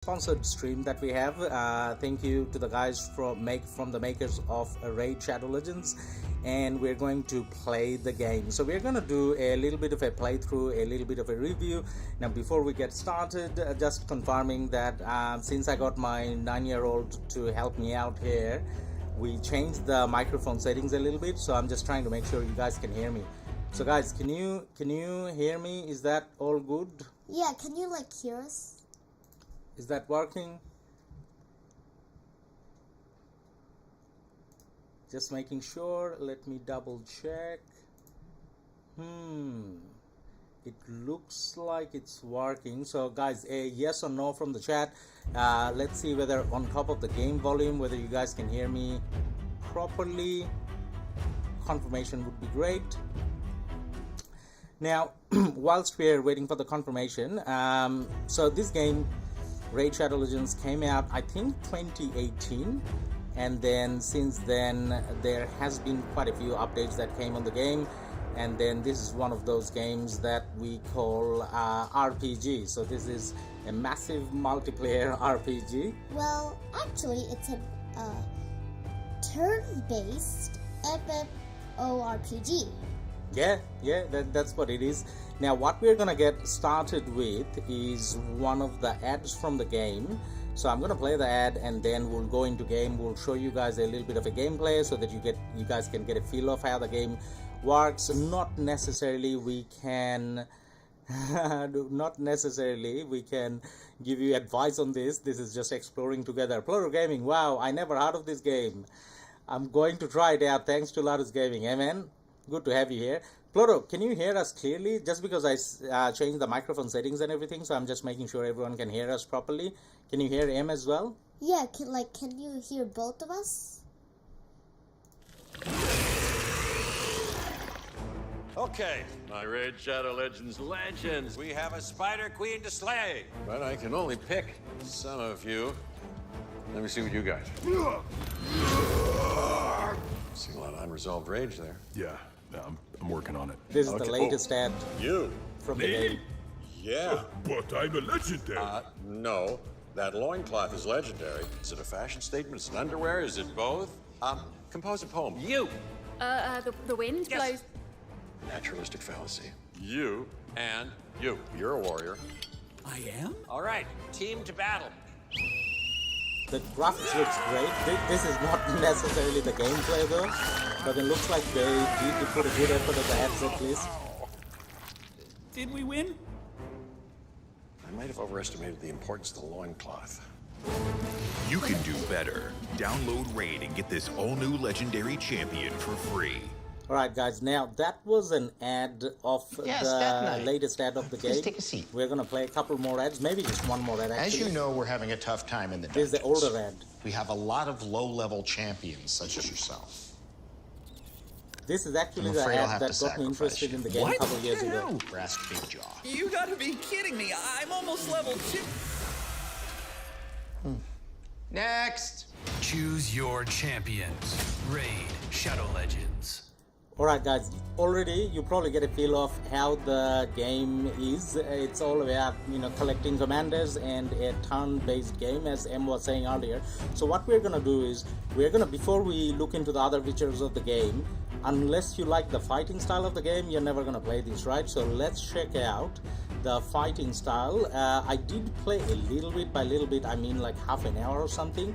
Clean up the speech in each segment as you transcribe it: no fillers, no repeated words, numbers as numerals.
sponsored stream that we have. Thank you to the guys from the makers of Raid Shadow Legends, and we're going to play the game. So we're going to do a little bit of a playthrough, a little bit of a review. Now before we get started, just confirming that since I got my 9-year-old to help me out here, we changed the microphone settings a little bit, so I'm just trying to make sure you guys can hear me. So guys, can you hear me? Is that all good? Yeah, can you hear us? Is that working? Just making sure. Let me double check. It looks like it's working. So guys, a yes or no from the chat. Let's see whether on top of the game volume, whether you guys can hear me properly. Confirmation would be great. Now, whilst we're waiting for the confirmation, so this game, Raid Shadow Legends, came out I think 2018, and then since then there has been quite a few updates that came on the game, and then this is one of those games that we call RPG. So this is a massive multiplayer RPG. Well, actually it's a turn-based MMORPG. Yeah, that's what it is. Now what we're gonna get started with is one of the ads from the game. So I'm gonna play the ad and then we'll go into game. We'll show you guys a little bit of a gameplay so that you guys can get a feel of how the game works. Not necessarily we can give you advice on this. This is just exploring together. Pluto Gaming, wow, I never heard of this game. I'm going to try it out thanks to Ladus Gaming. Amen. Good to have you here. Pluto, can you hear us clearly? Just because I changed the microphone settings and everything, so I'm just making sure everyone can hear us properly. Can you hear M as well? Yeah, can you hear both of us? Okay, my Raid Shadow Legends legends, we have a Spider Queen to slay. But I can only pick some of you. Let me see what you got. See a lot of unresolved rage there. Yeah, I'm working on it. This is the latest ad You? from the game. Yeah. But I'm a legendary. No. That loincloth is legendary. Is it a fashion statement? Is it underwear? Is it both? Compose a poem. You. The wind blows. Naturalistic fallacy. You and you. You're a warrior. I am? All right, team to battle. The graphics looks great. This is not necessarily the gameplay though, but it looks like they need to put a good effort at the ads at least. Did we win? I might have overestimated the importance of the loincloth. You can do better. Download Raid and get this all-new legendary champion for free. Alright guys, now that was an ad of the latest ad of the game. Please take a seat. We're gonna play a couple more ads, maybe just one more ad actually. As you know, we're having a tough time in the This is dungeons. the older ad. We have a lot of low-level champions, such as yourself. This is actually I'm the afraid I'll ad have that to got me sacrifice interested you. in the game a couple years ago. Brass big jaw. You gotta be kidding me. I'm almost level 2. Next! Choose your champions. Raid Shadow Legends. Alright guys, already you probably get a feel of how the game is. It's all about, collecting commanders and a turn-based game, as M was saying earlier. So what we're gonna do is, before we look into the other features of the game, unless you like the fighting style of the game, you're never gonna play this, right? So let's check out the fighting style. I did play a little bit, by little bit I mean like half an hour or something.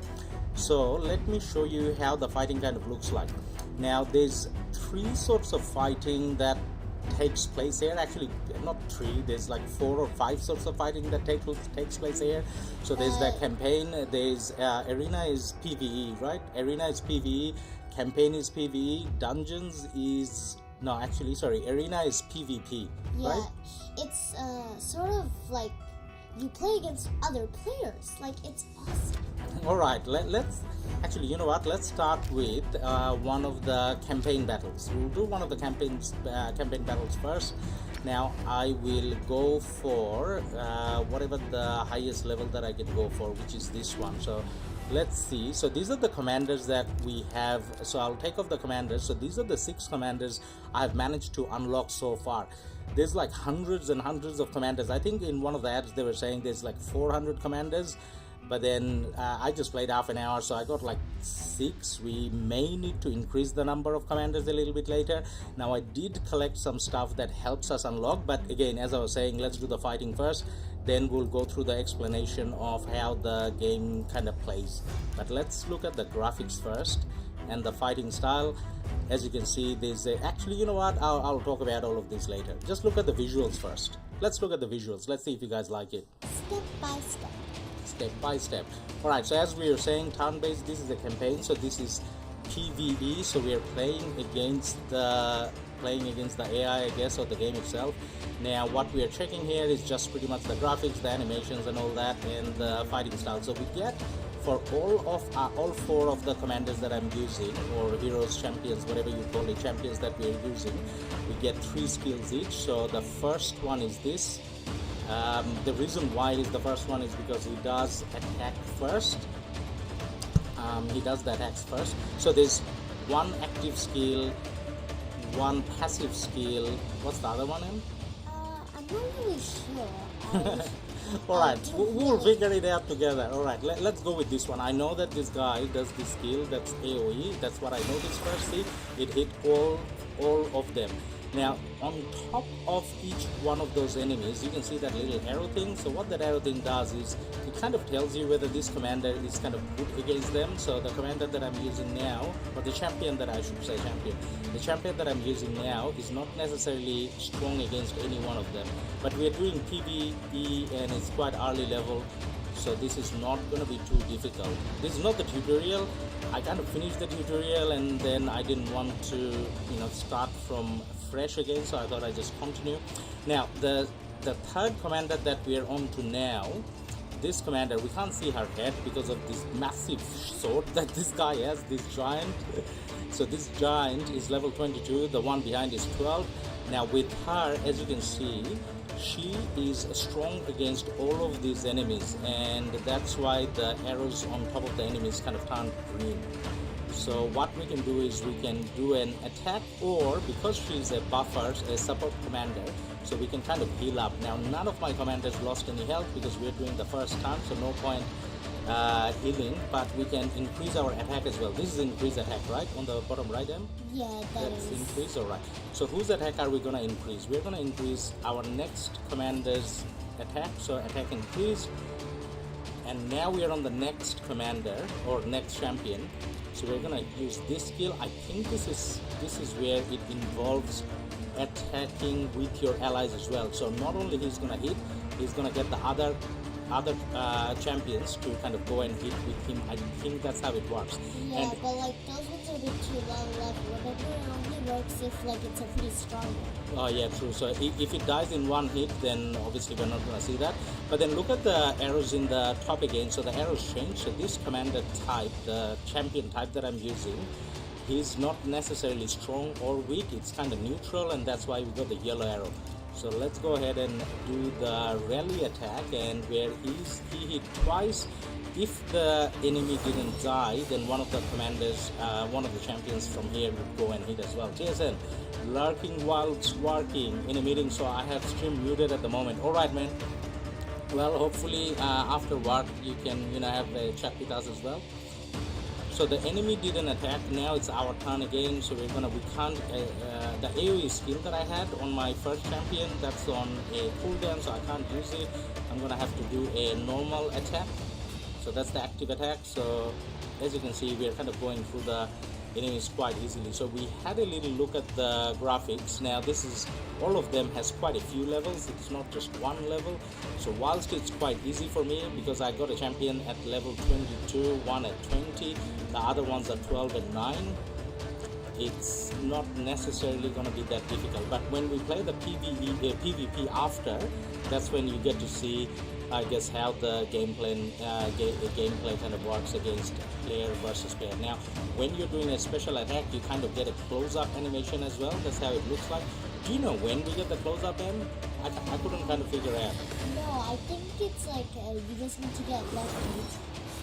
So let me show you how the fighting kind of looks like. Now there's 3 sorts of fighting that takes place here. Actually not 3, there's like 4 or 5 sorts of fighting that takes place here. So there's the campaign, there's arena is PvE, right? Arena is PvE, campaign is PvE, dungeons is arena is PvP. Yeah, right? it's sort of like you play against other players. Like, it's awesome. Alright, let's actually, you know what, let's start with one of the campaign battles. We'll do one of the campaign battles first. Now I will go for whatever the highest level that I can go for, which is this one. So let's see. So these are the commanders that we have. So I'll take off the commanders. So these are the 6 commanders I've managed to unlock so far. there's like hundreds and hundreds of commanders. I think in one of the ads they were saying there's like 400 commanders, but then I just played half an hour, so I got like 6. We may need to increase the number of commanders a little bit later. Now I did collect some stuff that helps us unlock, but again, as I was saying, let's do the fighting first, then we'll go through the explanation of how the game kind of plays. But let's look at the graphics first and the fighting style. As you can see, there's actually, you know what, I'll talk about all of this later. Just look at the visuals first. Let's look at the visuals. Let's see if you guys like it. Step by step. Step by step. Alright, so as we were saying, turn-based, this is a campaign, so this is PvE, so we are playing against the AI, I guess, or the game itself. Now what we are checking here is just pretty much the graphics, the animations and all that, and the fighting style. So we get, for all 4 of the commanders that I'm using, or heroes, champions, whatever you call it, champions that we're using, we get 3 skills each. So the first one is this. The reason why is the first one is because he does attack first. He does the attacks first. So there's 1 active skill, 1 passive skill. What's the other one in? I'm not really sure. Alright, we'll figure it out together. Alright, let's go with this one. I know that this guy does this skill, that's AoE. That's what I noticed first. See, it hit all of them. Now, on top of each one of those enemies, you can see that little arrow thing. So what that arrow thing does is, it kind of tells you whether this commander is kind of good against them. So the commander that I'm using now, or the champion that I should say the champion that I'm using now is not necessarily strong against any one of them. But we are doing PvE and it's quite early level, so this is not going to be too difficult. This is not the tutorial. I kind of finished the tutorial and then I didn't want to, you know, start from fresh again, so I thought I'd just continue. Now the third commander that we are on to now, this commander, we can't see her head because of this massive sword that this guy has, this giant. So this giant is level 22, the one behind is 12. Now with her, as you can see, she is strong against all of these enemies, and that's why the arrows on top of the enemies kind of turn green. So what we can do is we can do an attack, or because she's a buffer, a support commander, so we can kind of heal up. Now none of my commanders lost any health because we're doing the first time, so no point healing, but we can increase our attack as well. This is increase attack, right? On the bottom right, Em? Yeah, That's increase, alright. So whose attack are we gonna increase? We're gonna increase our next commander's attack, so attack increase. And now we are on the next commander, or next champion. So we're gonna use this skill. I think this is where it involves attacking with your allies as well. So not only he's gonna hit, he's gonna get the other champions to kind of go and hit with him. I think that's how it works. Yeah, And but like those ones are a bit too low level. Remember, it only works if like it's a pretty strong one. oh yeah, true. So if it dies in one hit, then obviously we're not gonna see that. But then look at the arrows in the top again. So the arrows change. So this commander type, the champion type that I'm using, he's not necessarily strong or weak. It's kind of neutral, and that's why we got the yellow arrow. So let's go ahead and do the rally attack, and where he hit twice. If the enemy didn't die, then one of the commanders, one of the champions from here would go and hit as well. Jason, lurking whilst working in a meeting, so I have stream muted at the moment. Alright, man. Well, hopefully after work you can, have a chat with us as well. So the enemy didn't attack. Now it's our turn again. So we can't. The AoE skill that I had on my first champion, that's on a cooldown, so I can't use it. I'm gonna have to do a normal attack. So that's the active attack. So as you can see, we're kind of going through the enemies quite easily. So we had a little look at the graphics. Now this is, all of them has quite a few levels. It's not just one level. So whilst it's quite easy for me because I got a champion at level 22, one at 20, the other ones are 12 and 9, it's not necessarily going to be that difficult. But when we play the PvP after, that's when you get to see, I guess, how the gameplay kind of works against player versus player. Now when you're doing a special attack, you kind of get a close-up animation as well. That's how it looks like. Do you know when we get the close-up in? I couldn't kind of figure out. No, I think it's like you just need to get lucky.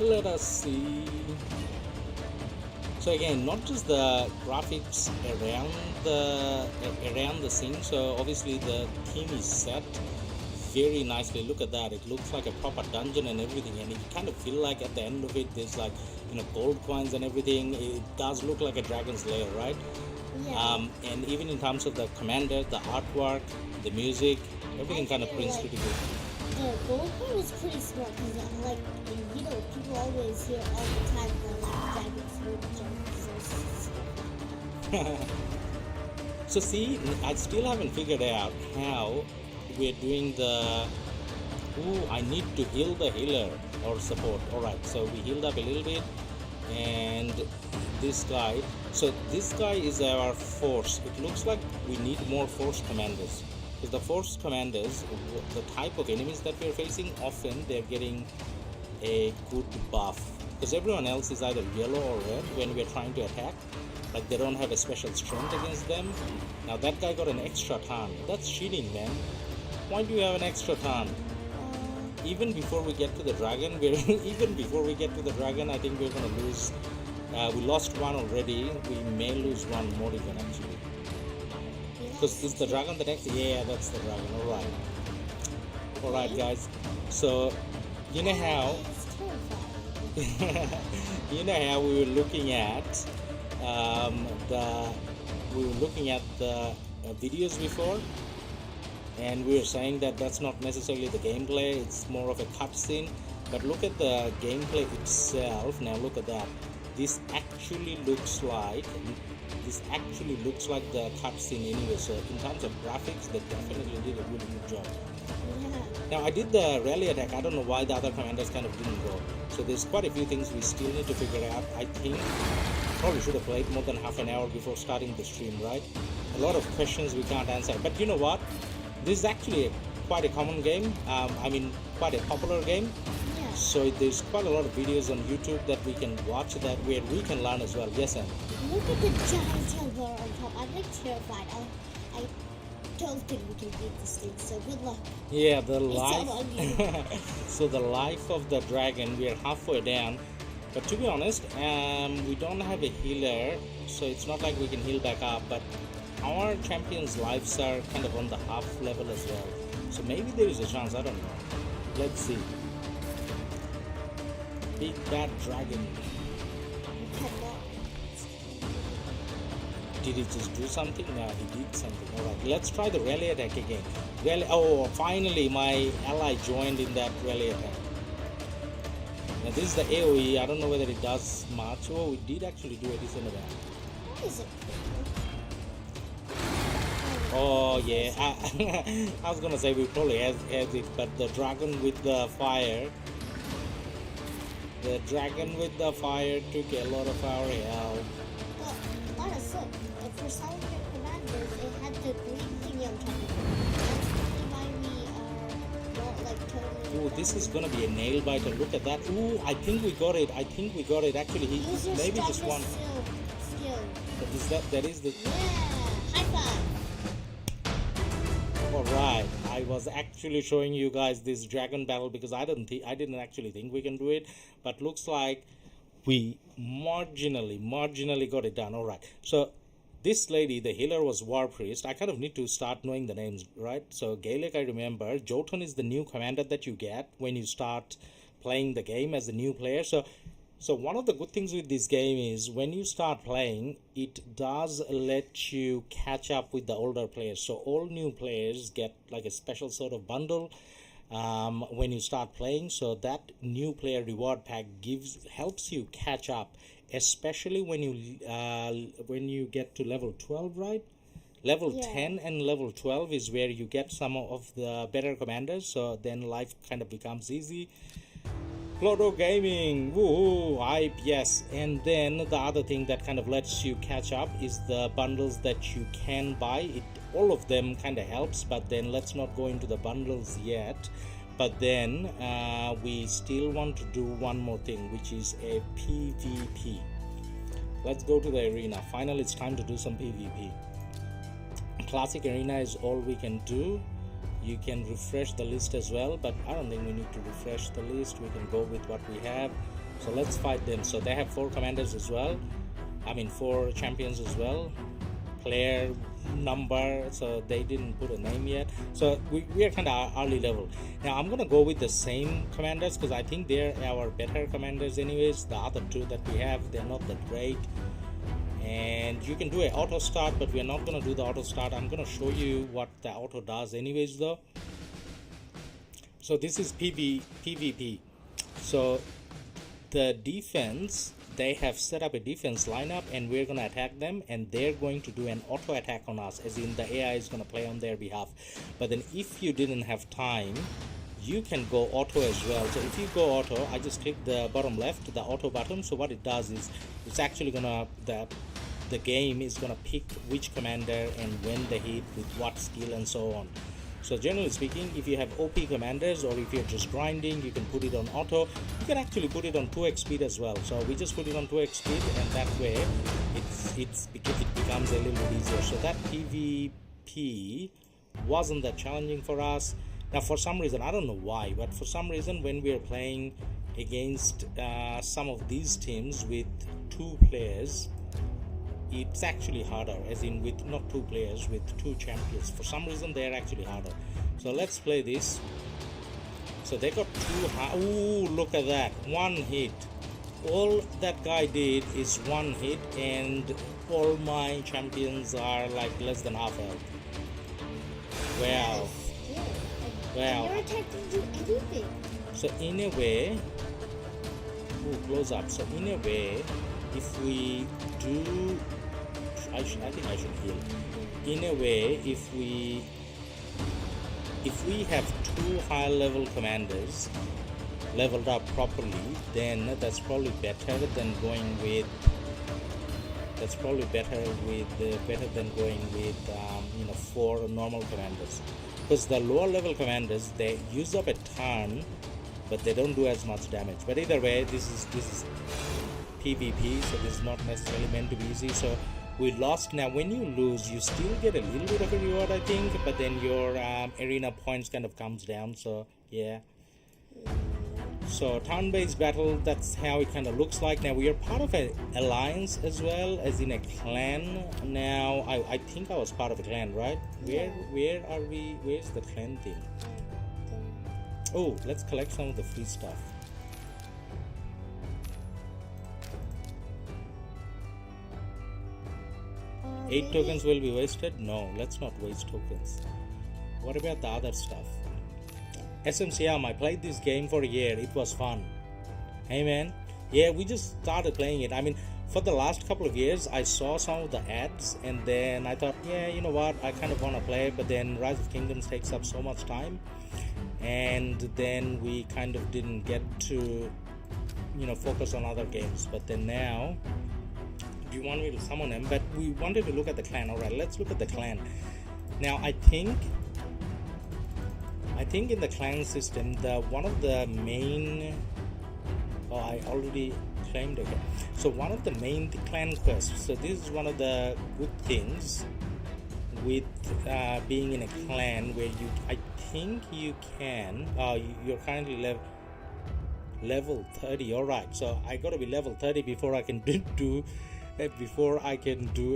Let us see. So again, not just the graphics around the scene. So obviously the theme is set very nicely. Look at that. It looks like a proper dungeon and everything, and you kind of feel like at the end of it there's like, you know, gold coins and everything. It does look like a dragon's lair, right? Yeah. And even in terms of the commander, the artwork, the music, everything kind of feel brings like pretty good. The gold part was pretty smart because, like, you know, people always hear all the time that like dragons would jump. So see, I still haven't figured out how we're doing the... Ooh, I need to heal the healer or support. Alright, so we healed up a little bit, and this guy... So this guy is our force. It looks like we need more force commanders. Because the force commanders, the type of enemies that we're facing, often they're getting a good buff. Because everyone else is either yellow or red when we're trying to attack. Like they don't have a special strength against them. Now that guy got an extra turn. That's cheating, man. Why do you have an extra turn? Even before we get to the dragon, I think we're gonna lose. We lost one already. We may lose one more even actually. Because is the dragon the next? Yeah, that's the dragon. Alright guys. So you know how you know how we were looking at the videos before, and we were saying that that's not necessarily the gameplay, it's more of a cutscene. But look at the gameplay itself. Now look at that. This actually looks like the cutscene anyway. So in terms of graphics, they definitely did a really good job. Now I did the rally attack. I don't know why the other commanders kind of didn't go. So there's quite a few things we still need to figure out. I think probably should have played more than half an hour before starting the stream, right? A lot of questions we can't answer. But you know what? This is actually quite a common game. Quite a popular game. Yeah. So there's quite a lot of videos on YouTube that we can watch that where we can learn as well. Yes, Anne? Look at the giant tail on top. I'm like terrified. I don't think we can beat this thing. So good luck. Yeah, the It's all life. on you. So the life of the dragon, we are halfway down. But to be honest, we don't have a healer, so it's not like we can heal back up. But our champions' lives are kind of on the half level as well. So maybe there is a chance. I don't know. Let's see. Big bad dragon. Did he just do something? No, he did something. Alright, let's try the rally attack again. Finally my ally joined in that rally attack. Now this is the AoE. I don't know whether it does much. Oh, it did actually do a decent amount. What is it? Oh yeah, I was gonna say we probably has it, but the dragon with the fire. The dragon with the fire took a lot of our health. Well, let us look. For some of your commanders, it had the green thingy on top of it. That's probably why we are not like totally. Ooh, this is gonna be a nail biter. Look at that. Ooh, I think we got it. Actually, he Use your maybe just one. skill. But that is the. Yeah, high five. Alright, I was actually showing you guys this dragon battle because I didn't actually think we can do it, but looks like we marginally got it done. Alright, so this lady, the healer, was War Priest. I kind of need to start knowing the names, right? So Gaelic, I remember. Jotun is the new commander that you get when you start playing the game as a new player. So one of the good things with this game is when you start playing, it does let you catch up with the older players. So all new players get like a special sort of bundle when you start playing. So that new player reward pack helps you catch up, especially when you get to level 12, right? Level 10 and level 12 is where you get some of the better commanders. So then life kind of becomes easy. Clodo Gaming, woohoo, hype, yes. And then the other thing that kind of lets you catch up is the bundles that you can buy. All of them kind of helps, but then let's not go into the bundles yet. But then we still want to do one more thing, which is a PvP. Let's go to the arena. Finally, it's time to do some PvP. Classic arena is all we can do. You can refresh the list as well, but I don't think we need to refresh the list. We can go with what we have. So let's fight them. So they have 4 commanders as well. I mean 4 champions as well. Player number, so they didn't put a name yet. So we are kind of early level. Now I'm gonna go with the same commanders because I think they're our better commanders anyways. The other 2 that we have, they're not that great. And you can do an auto start, but we're not gonna do the auto start. I'm gonna show you what the auto does anyways though. So this is PvP. So the defense, they have set up a defense lineup and we're gonna attack them, and they're going to do an auto attack on us, as in the AI is gonna play on their behalf. But then if you didn't have time, you can go auto as well. So if you go auto, I just click the bottom left, the auto button. So what it does is it's actually gonna the game is gonna pick which commander and when they hit with what skill and so on. So generally speaking, if you have OP commanders or if you're just grinding, you can put it on auto. You can actually put it on 2x speed as well. So we just put it on 2x speed, and that way it becomes a little bit easier. So that PvP wasn't that challenging for us. Now for some reason, I don't know why, but for some reason when we are playing against some of these teams with 2 players, it's actually harder, as in with not 2 players, with 2 champions. For some reason they're actually harder. So let's play this. So they got 2 ooh, look at that, 1 hit. All that guy did is 1 hit, and all my champions are like less than half health. Wow. Wow. Your attack didn't do anything. So in a way, close up. So in a way, if we do, I think I should heal. In a way, if we have 2 high level commanders leveled up properly, then that's probably better than going with. That's probably better than going with 4 normal commanders. Because the lower level commanders, they use up a ton, but they don't do as much damage. But either way, this is PvP, so this is not necessarily meant to be easy. So we lost. Now when you lose, you still get a little bit of a reward, I think, but then your arena points kind of comes down. So yeah. So turn-based battle, that's how it kind of looks like. Now we are part of an alliance as well, as in a clan. Now I think I was part of a clan, right? Where are we? Where's the clan thing? Oh, let's collect some of the free stuff. 8 tokens will be wasted? No, let's not waste tokens. What about the other stuff? SMCM, I played this game for a year. It was fun. Hey man, yeah, we just started playing it. I mean, for the last couple of years, I saw some of the ads, and then I thought, yeah, you know what, I kind of want to play, but then Rise of Kingdoms takes up so much time, and then we kind of didn't get to, focus on other games. But then now, do you want me to summon him? But we wanted to look at the clan. Alright, let's look at the clan. Now, I think in the clan system, one of the main... Oh, I already claimed, okay. So one of the main clan quests, so this is one of the good things with being in a clan where I think you can, you're currently level 30, alright, so I gotta be level 30 before I can do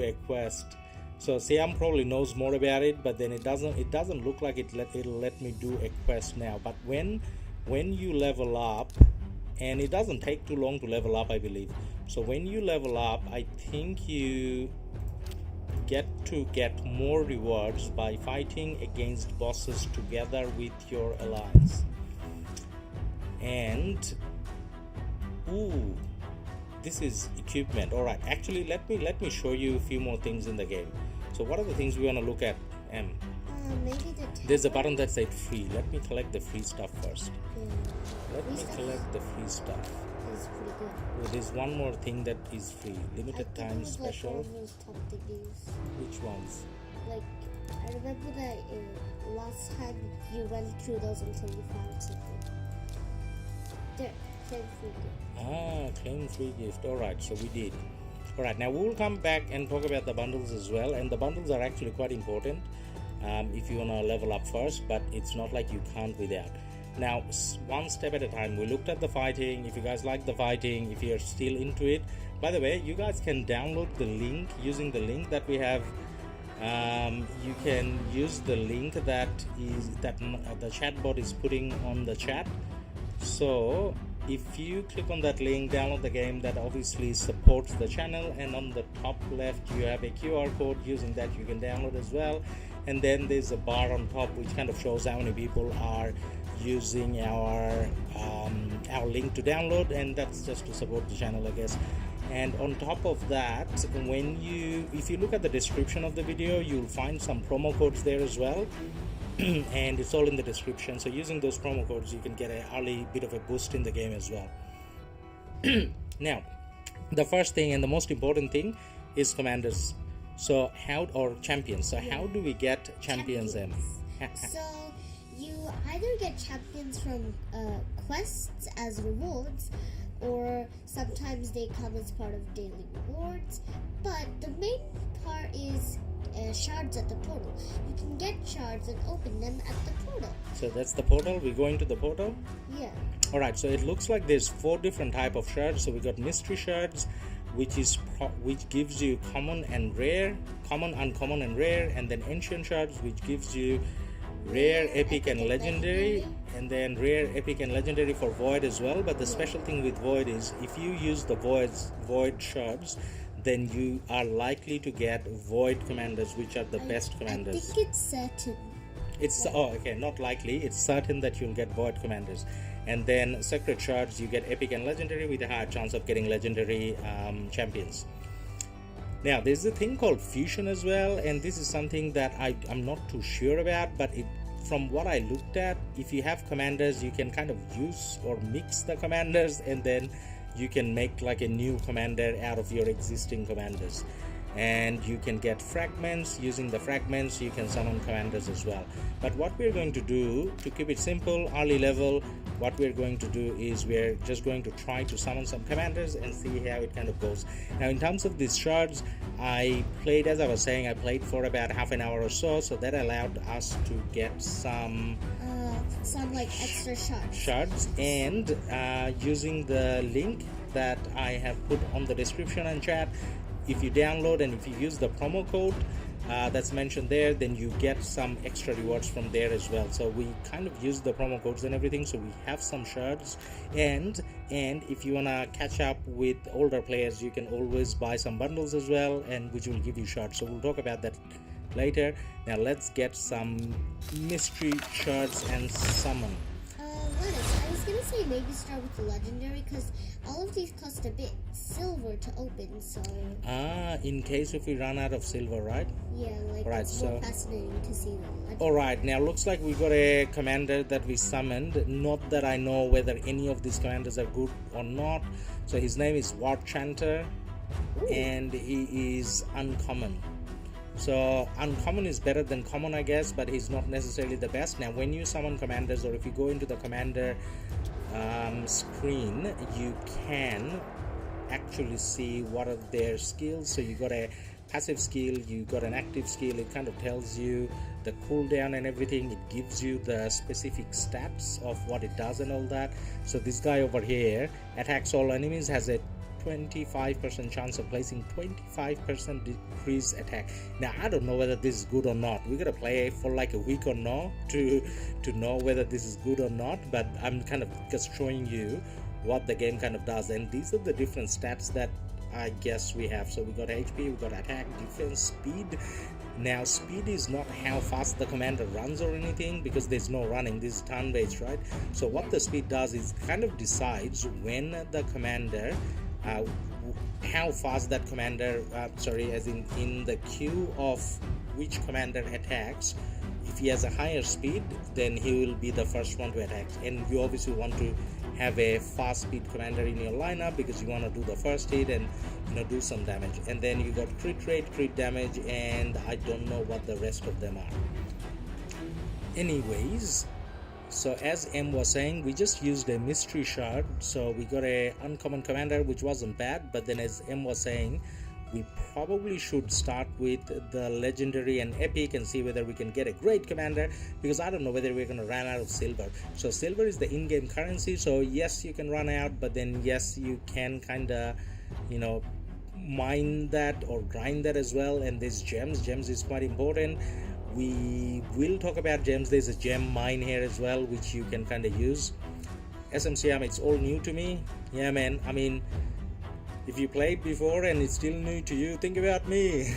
a quest. So Siam probably knows more about it, but then it doesn't look like it'll let me do a quest now. But when you level up, and it doesn't take too long to level up, I believe. So when you level up, I think you get more rewards by fighting against bosses together with your alliance. And this is equipment. Alright, actually let me show you a few more things in the game. So what are the things we want to look at? Maybe there's a button that said free. Let me collect the free stuff first. Let me stuff. collect the free stuff. It's pretty good. Oh, there's one more thing that is free. Limited time special. Like one of those top thingies. Which ones? Like, I remember that last time you went through those until you found something. There, claim free gift. Claim free gift. Alright, so we did. Alright, now we will come back and talk about the bundles as well. And the bundles are actually quite important if you want to level up first, but it's not like you can't without. Now, one step at a time. We looked at the fighting. If you guys like the fighting, if you're still into it, by the way, you guys can download the link using the link that we have. You can use the link that the chatbot is putting on the chat. So if you click on that link, download the game, that obviously supports the channel, and on the top left you have a QR code. Using that you can download as well, and then there's a bar on top which kind of shows how many people are using our link to download, and that's just to support the channel, I guess. And on top of that, if you look at the description of the video, you'll find some promo codes there as well. And it's all in the description, so using those promo codes you can get an early bit of a boost in the game as well. Now, the first thing and the most important thing is commanders, or champions. So how do we get champions in? So you either get champions from quests as rewards, or sometimes they come as part of daily rewards, but the main part is shards at the portal. You can get shards and open them at the portal. So that's the portal. We're going to the portal? Yeah. Alright, so it looks like there's 4 different type of shards. So we got mystery shards, which gives you common and rare, common, uncommon and rare, and then ancient shards, which gives you rare, epic and legendary, and then rare, epic and legendary for void as well. But the special thing with void is if you use the void shards, then you are likely to get void commanders, which are the best commanders. I think it's certain. Not likely, it's certain that you'll get void commanders. And then sacred shards, you get epic and legendary with a higher chance of getting legendary champions. Now there's a thing called fusion as well, and this is something that I'm not too sure about, but from what I looked at, if you have commanders, you can kind of use or mix the commanders, and then you can make like a new commander out of your existing commanders, and you can get fragments. Using the fragments you can summon commanders as well. But what we're going to do to keep it simple, early level, what we're going to do is we're just going to try to summon some commanders and see how it kind of goes. Now in terms of these shards, I played for about half an hour or so, so that allowed us to get some like extra shards, and using the link that I have put on the description and chat, if you download and if you use the promo code that's mentioned there, then you get some extra rewards from there as well. So we kind of use the promo codes and everything, so we have some shards, and if you want to catch up with older players, you can always buy some bundles as well, and which will give you shards. So we'll talk about that later. Now let's get some mystery shards and summon. I was gonna say maybe start with the legendary, because all of these cost a bit silver to open, so in case if we run out of silver, right? Yeah, like right, it's more fascinating to see them. Alright, now looks like we got a commander that we summoned. Not that I know whether any of these commanders are good or not. So his name is Warp Chanter. Ooh. And he is uncommon. So uncommon is better than common, I guess, but he's not necessarily the best. Now when you summon commanders, or if you go into the commander screen, you can actually see what are their skills. So you got a passive skill, you got an active skill. It kind of tells you the cooldown and everything. It gives you the specific stats of what it does and all that. So this guy over here attacks all enemies, has a 25% chance of placing 25% decrease attack. Now I don't know whether this is good or not. We gotta play for like a week or no to know whether this is good or not, but I'm kind of just showing you what the game kind of does. And these are the different stats that I guess we have. So we got HP, we got attack, defense, speed. Now speed is not how fast the commander runs or anything, because there's no running. This is turn based, right? So what the speed does is kind of decides when the commander how fast that commander as in the queue of which commander attacks. If he has a higher speed, then he will be the first one to attack, and you obviously want to have a fast speed commander in your lineup because you want to do the first hit and do some damage. And then you got crit rate, crit damage, and I don't know what the rest of them are. Anyways, so as M was saying, we just used a mystery shard, so we got a uncommon commander, which wasn't bad. But then as M was saying, we probably should start with the legendary and epic and see whether we can get a great commander, because I don't know whether we're going to run out of silver. So silver is the in-game currency, so yes, you can run out, but then yes, you can kind of, you know, mine that or grind that as well. And there's gems is quite important. We will talk about gems. There's a gem mine here as well, which you can kind of use. SMCM, it's all new to me. Yeah, man, I mean, if you played before and it's still new to you, think about me.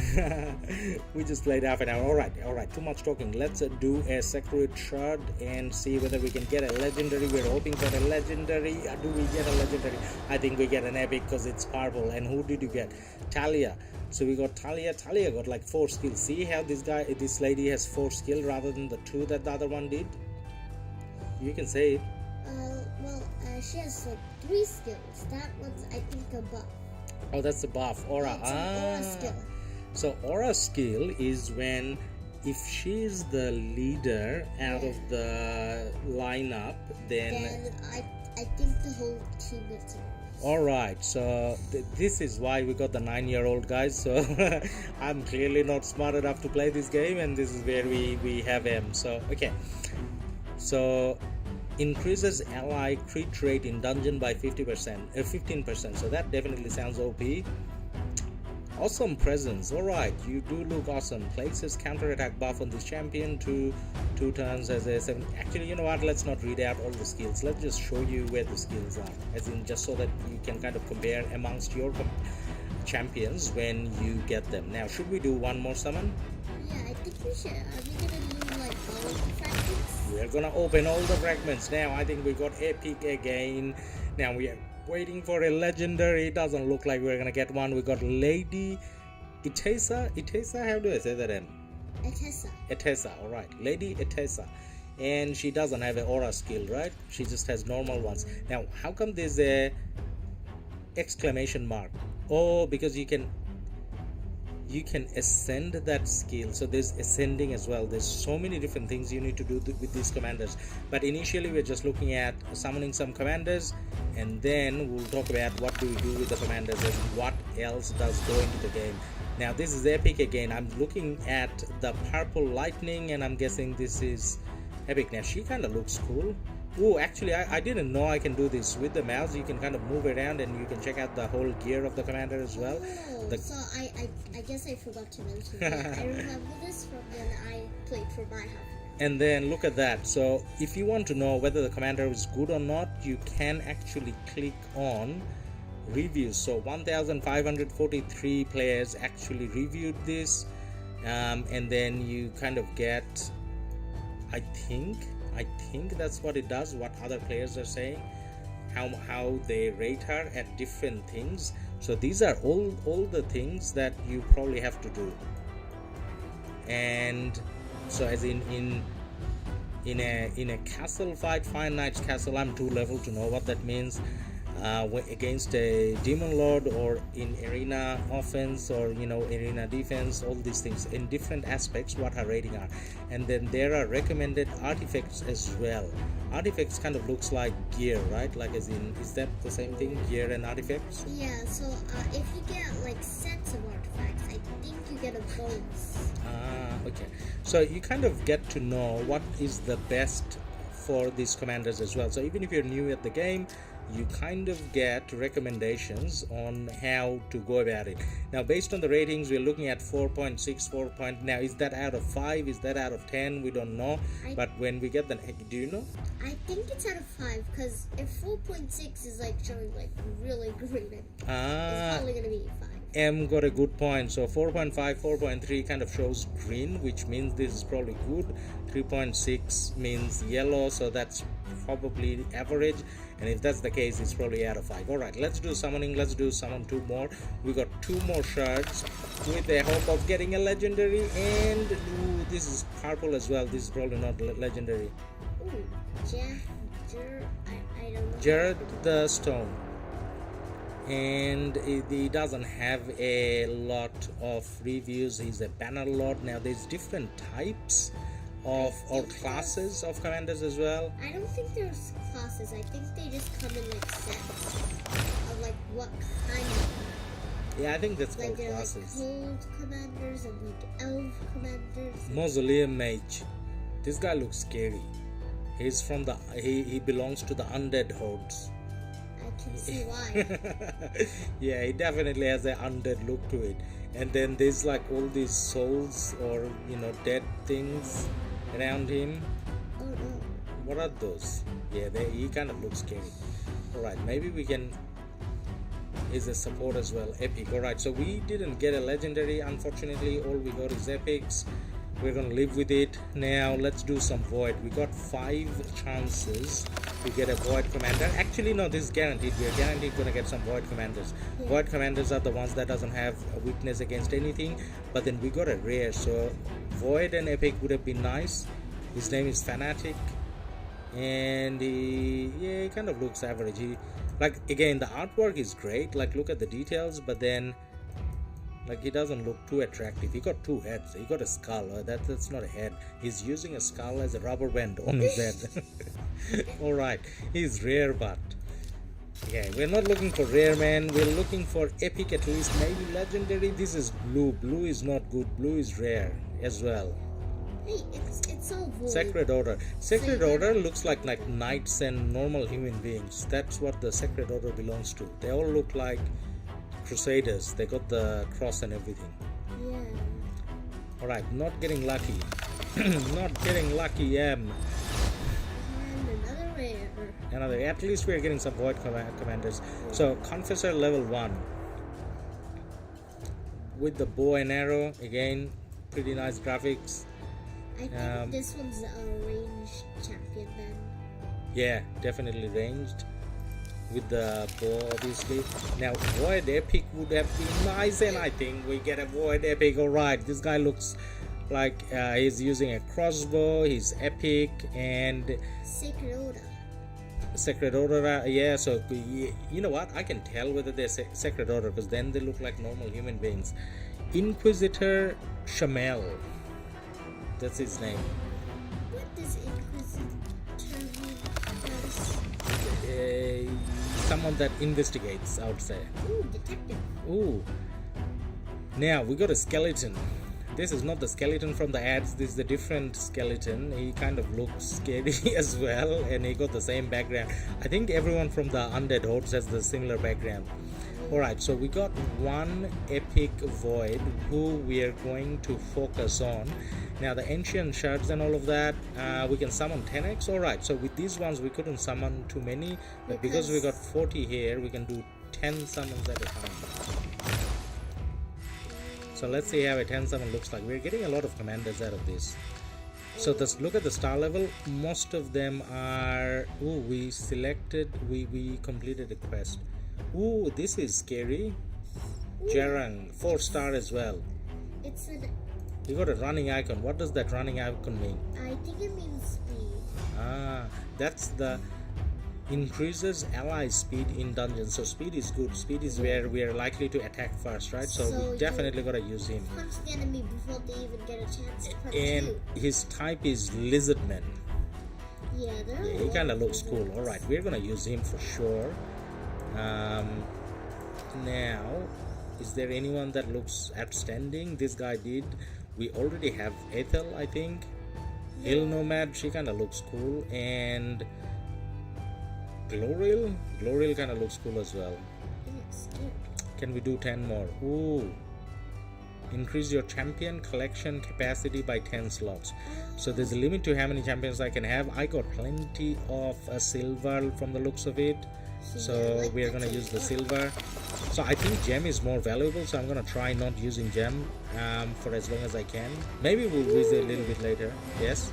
We just played half an hour. All right, too much talking. Let's do a secret shard and see whether we can get a legendary. We're hoping for a legendary. Do we get a legendary? I think we get an epic because it's purple. And who did you get? Talia. So we got Talia. Talia got like 4 skills. See how this lady has 4 skills rather than the 2 that the other one did? You can say it. She has like 3 skills. That one's, I think, a buff. Oh, that's the buff. Aura. It's an aura skill. So aura skill is when, if she's the leader out of the lineup, then I think the whole team gets it. Alright, so this is why we got the 9-year-old guys. So I'm clearly not smart enough to play this game, and this is where we have him. So okay, so increases ally crit rate in dungeon by 15%. So that definitely sounds OP. Awesome presence. Alright, you do look awesome. Places counter-attack buff on this champion 2 turns as a 7. Actually, you know what, let's not read out all the skills. Let's just show you where the skills are, as in just so that you can kind of compare amongst your champions when you get them. Now, should we do one more summon? Yeah, I think we should. Are we gonna do like all of the fragments? We're gonna open all the fragments. Now I think we got epic again. Now we are waiting for a legendary. It doesn't look like we're gonna get one. We got Lady Itesa. How do I say that in? Etesa. Alright, Lady Etesa. And she doesn't have an aura skill, right? She just has normal ones. Now how come there's a exclamation mark? Oh, because you can ascend that skill. So there's ascending as well. There's so many different things you need to do with these commanders, but initially we're just looking at summoning some commanders, and then we'll talk about what do we do with the commanders and what else does go into the game. Now this is epic again. I'm looking at the purple lightning and I'm guessing this is epic. Now she kind of looks cool. Oh, actually, I didn't know I can do this. With the mouse, you can kind of move around and you can check out the whole gear of the commander as well. Oh, so I guess I forgot to mention that. I remember this from when I played for my half. And then look at that. So if you want to know whether the commander is good or not, you can actually click on reviews. So 1,543 players actually reviewed this. And then you kind of get, I think that's what it does, what other players are saying, how they rate her at different things. So these are all the things that you probably have to do. And so as in a castle fight, Fire Knight's castle, I'm 2 level to know what that means. Against a demon lord, or in arena offense, or arena defense, all these things in different aspects what her rating are. And then there are recommended artifacts as well. Artifacts kind of looks like gear, right? Like as in, is that the same thing, gear and artifacts? Yeah, so if you get like sets of artifacts, I think you get a bonus. Okay, so you kind of get to know what is the best for these commanders as well. So even if you're new at the game, you kind of get recommendations on how to go about it. Now based on the ratings, we're looking at 4.6, now is that out of 5, is that out of 10, we don't know. But when we get the, do you know? I think it's out of 5, because if 4.6 is like showing like really green, it's probably gonna be 5. M got a good point. So 4.5, 4.3 kind of shows green, which means this is probably good. 3.6 means yellow, so that's probably average. And if that's the case, it's probably out of 5. Alright, let's do summoning. Let's do summon 2 more. We got 2 more shards with the hope of getting a legendary. And ooh, this is purple as well. This is probably not legendary. Ooh, I don't know. Jared the Stone. And he doesn't have a lot of reviews. He's a banner lord. Now there's different types of or classes of commanders as well. I don't think there's classes. I think they just come in like sets of like what kind of. Yeah, I think that's Like called they're like classes. cold commanders and like elf commanders. Mausoleum Mage. This guy looks scary. He's from the he belongs to the undead hordes. I can see why. Yeah, he definitely has an undead look to it. And then there's like all these souls or dead things around him. Oh no. What are those? Yeah, he kind of looks scary. Alright, maybe we can. Is a support as well. Epic. Alright, so we didn't get a legendary, unfortunately. All we got is epics. We're gonna live with it. Now let's do some void. We got 5 chances to get a void commander. Actually no, this is guaranteed. We're guaranteed gonna get some void commanders. Yeah. Void commanders are the ones that doesn't have a weakness against anything, but then we got a rare, so void and epic would have been nice. His name is Fanatic, and he kind of looks average. Like, again, the artwork is great, like look at the details, but then like he doesn't look too attractive. He got 2 heads. He got a skull. That's not a head. He's using a skull as a rubber band on his head. Alright, he's rare, but okay, we're not looking for rare, man. We're looking for epic, at least maybe legendary. This is blue. Blue is not good. Blue is rare as well. Hey, it's all void. Sacred Order. Sacred Sacred. Order looks like knights and normal human beings. That's what the Sacred Order belongs to. They all look like crusaders. They got the cross and everything. Yeah. Alright, not getting lucky. Not getting lucky, And another rare. Another. At least we're getting some void commanders. So, Confessor level 1. With the bow and arrow. Again, pretty nice graphics. I think this one's a ranged champion then. Yeah, definitely ranged with the bow, obviously. Now, void epic would have been nice, and I think we get a void epic. Alright, this guy looks like he's using a crossbow. He's epic, and Sacred Order. Sacred Order, yeah. So you know what? I can tell whether they're Sacred Order because then they look like normal human beings. Inquisitor Shamel. That's his name. What does Inquisitor mean? Someone that investigates, I would say. Ooh, detective. Ooh. Now we got a skeleton. This is not the skeleton from the ads. This is the different skeleton. He kind of looks scary as well, and he got the same background. I think everyone from the undead hordes has the similar background. Alright, so we got 1 epic void who we are going to focus on. Now the ancient shards and all of that, we can summon 10x. Alright, so with these ones we couldn't summon too many, but because we got 40 here, we can do 10 summons at a time. So let's see how a 10 summon looks like. We're getting a lot of commanders out of this. So let's look at the star level. Most of them are... Ooh, we completed a quest. Ooh, this is scary. Jarang, 4-star as well. It's an... You got a running icon. What does that running icon mean? I think it means speed. Ah, that's the... Increases ally speed in dungeons. So speed is good. Speed is where we are likely to attack first, right? So we you definitely gotta use him. punch the enemy before they even get a chance to punch And you. his type is Lizardman. Yeah, He kind of looks cool. Alright, we're gonna use him for sure. Now, is there anyone that looks outstanding? This guy did. We already have Ethel, I think. Hill Nomad, she kind of looks cool. And Gloril kind of looks cool as well. It looks scary. Can we do 10 more? Ooh. Increase your champion collection capacity by 10 slots. So there's a limit to how many champions I can have. I got plenty of silver from the looks of it. So we are going to use the silver. So I think gem is more valuable, so I'm going to try not using gem for as long as I can. Maybe we'll use it a little bit later. Yes?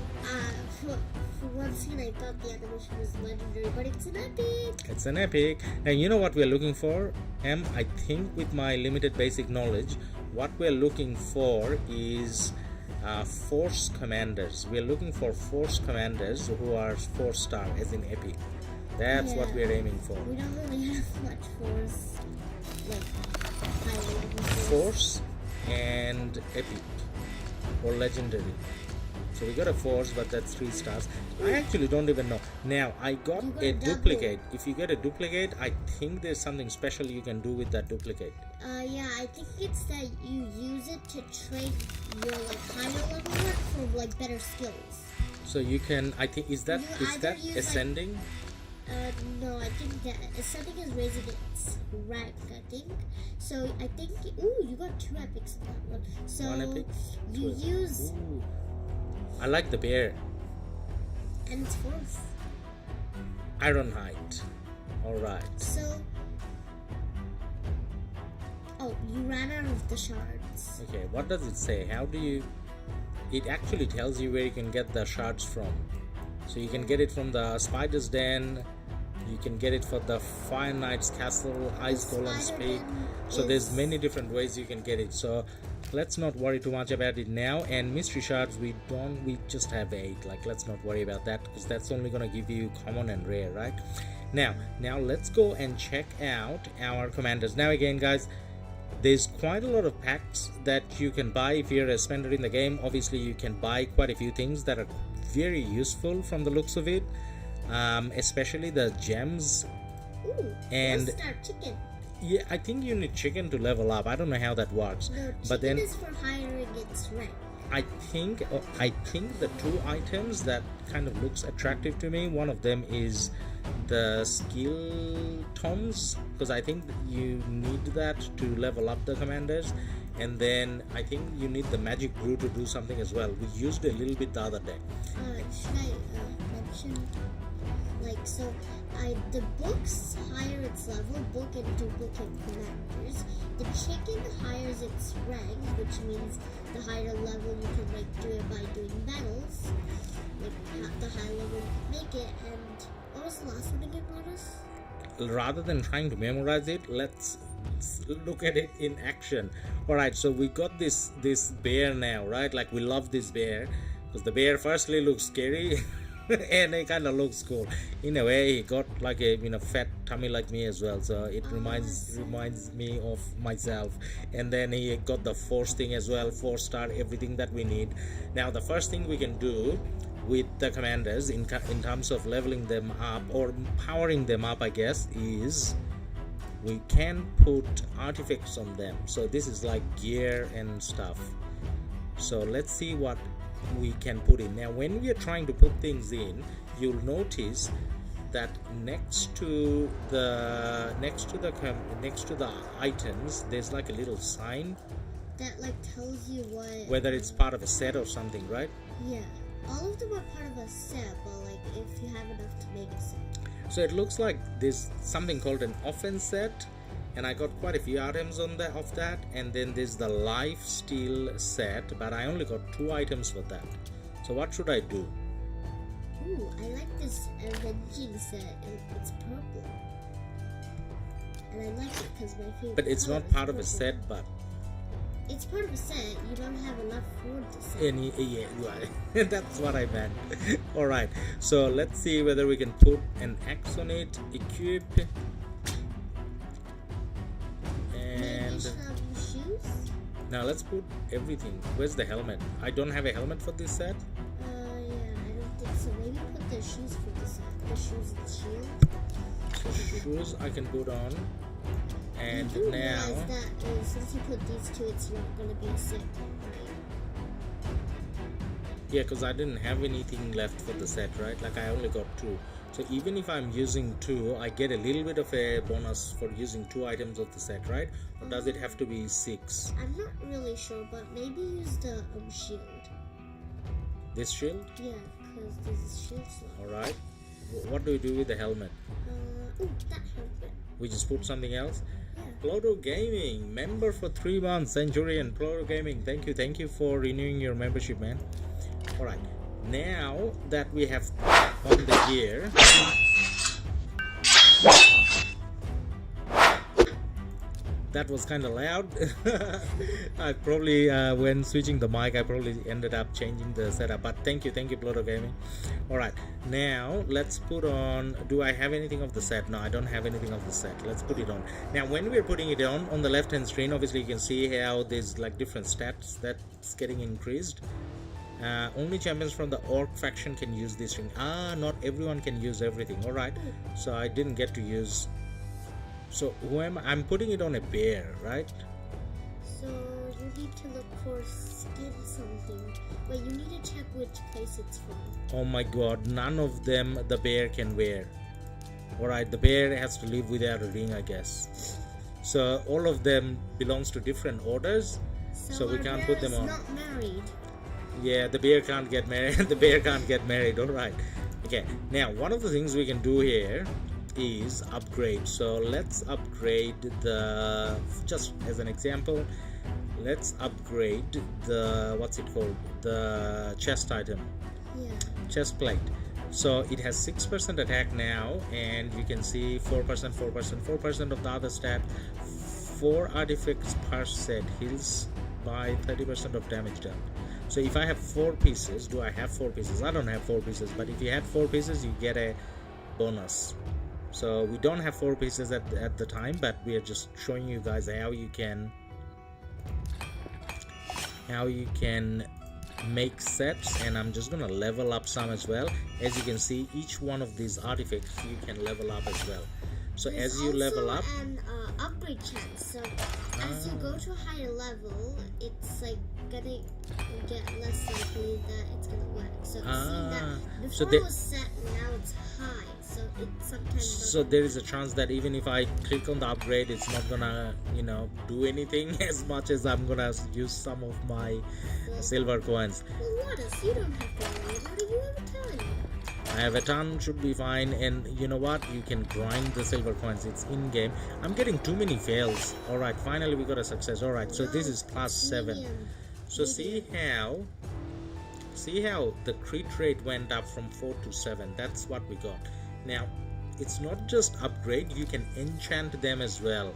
For one scene I thought the animation was legendary, but it's an epic. It's an epic. And you know what we're looking for? I think with my limited basic knowledge, what we're looking for is force commanders. We're looking for force commanders who are 4-star, as in epic. That's what we're aiming for. We don't really have much force, like high level Force and epic or legendary. So we got a force, but that's 3 stars. I actually don't even know. Now I got You got a double. duplicate. If you get a duplicate, I think there's something special you can do with that duplicate. Yeah, I think it's that you use it to trade your like higher level work for like better skills. So you can, I think, is that You either use, like- ascending? No, I think that ascending is raising its rank, I think. So I think, ooh, you got 2 epics on that one. So 1 epic? you use, Ooh. I like the bear. and it's force. Ironhide. Alright. So, oh, you ran out of the shards. Okay, what does it say? How do you... It actually tells you where you can get the shards from. So you can get it from the Spider's Den, you can get it for the Fire Knight's Castle, Ice Golem's Spider Peak. Den So there's is- many different ways you can get it. So let's not worry too much about it now. And mystery shards, we just have 8. Like, let's not worry about that, because that's only gonna give you common and rare, right? Now let's go and check out our commanders. Now again, guys, there's quite a lot of packs that you can buy if you're a spender in the game. Obviously you can buy quite a few things that are very useful from the looks of it, especially the gems. Ooh, And- 4-star chicken. Yeah, I think you need chicken to level up. I don't know how that works, No, chicken but then is for hiring its rank. I think the 2 items that kind of looks attractive to me, one of them is the skill tomes, because I think you need that to level up the commanders, and then I think you need the magic brew to do something as well. We used a little bit the other day. Should I mention, like, so the books higher its level, book and duplicate commanders. The chicken hires its rank, which means the higher level you can like do it by doing battles. Like the higher level you make it. And what was the last one again, Lotus? Rather than trying to memorize it, let's look at it in action. Alright, so we got this bear now, right? Like, we love this bear because the bear firstly looks scary and it kind of looks cool. In a way, he got like a fat tummy like me as well, so it reminds me of myself. And then he got the force thing as well, 4-star, everything that we need. Now the first thing we can do with the commanders in terms of leveling them up or powering them up, I guess, is we can put artifacts on them. So this is like gear and stuff. So let's see what we can put in. Now when we are trying to put things in, you'll notice that next to the items there's like a little sign That like tells you whether it's part of a set or something, right? Yeah. All of them are part of a set, but like if you have enough to make a set. So it looks like there's something called an offense set, and I got quite a few items of that, and then there's the life steal set, but I only got 2 items for that. So what should I do? Ooh, I like this avenging set. It's purple. And I like it because my favorite But it's color not is part of a purple. set, but It's part of a set. You don't have enough for the set. yeah, right. That's what I meant. Alright, so let's see whether we can put an axe on it, equip, Maybe and some shoes? now let's put everything. Where's the helmet? I don't have a helmet for this set. Yeah, I don't think so. Maybe put the shoes for the set. The shoes and shield. Shoes I can put on, and you do now realize that since you put these two, it's not going to be a set, right? yeah, because I didn't have anything left for the set, right? Like, I only got 2. So even if I'm using 2, I get a little bit of a bonus for using 2 items of the set, right? Or does it have to be 6? I'm not really sure, but maybe use the shield. This shield? Yeah, because this is shield slot. Alright. What do we do with the helmet? Ooh, that helmet. We just put something else? Yeah. Pluto Gaming, member for 3 months. Centurion, Pluto Gaming, thank you for renewing your membership, man. Alright, now that we have on the gear, that was kind of loud. I probably when switching the mic I probably ended up changing the setup, but thank you Pluto Gaming. Alright, now let's put on, do I have anything of the set? No, I don't have anything of the set. Let's put it on. Now when we're putting it on the left hand screen, obviously you can see how there's like different stats that's getting increased. Only champions from the orc faction can use this ring. Not everyone can use everything. All right, so I didn't get to use. So who am I? I'm putting it on a bear, right? So you need to look for skin something. Wait, you need to check which place it's from. Oh my god, none of them the bear can wear. Alright, the bear has to live without a ring, I guess. So all of them belongs to different orders, so we can't put them on. Not married. Yeah, the bear can't get married. The bear can't get married. Alright. Okay, now one of the things we can do here is upgrade. So let's upgrade the, just as an example, let's upgrade the, what's it called, the chest item. Yeah. Chest plate. So it has 6% attack now, and you can see 4%, 4% of the other stat. 4 artifacts per set, heals by 30% of damage done. So if I have 4 pieces, do I have 4 pieces? I don't have 4 pieces, but if you had 4 pieces, you get a bonus. So we don't have 4 pieces at the time, but we are just showing you guys how you can make sets, and I'm just gonna level up some as well. As you can see, each one of these artifacts you can level up as well. So There's as you level up, also an upgrade chance. So as you go to a higher level, it's like gonna get less likely that it's gonna work. So see that before so it was set, now it's high. So it sometimes. so there is a chance that even if I click on the upgrade, it's not gonna, do anything as much as I'm gonna use some of my silver coins. Well, Ladus, you don't have to worry about it. You have a ton. I have a ton, should be fine. And you know what, you can grind the silver coins, it's in game. I'm getting too many fails. Alright, finally we got a success. Alright, so this is plus 7. So see how the crit rate went up from 4 to 7. That's what we got. Now it's not just upgrade, you can enchant them as well.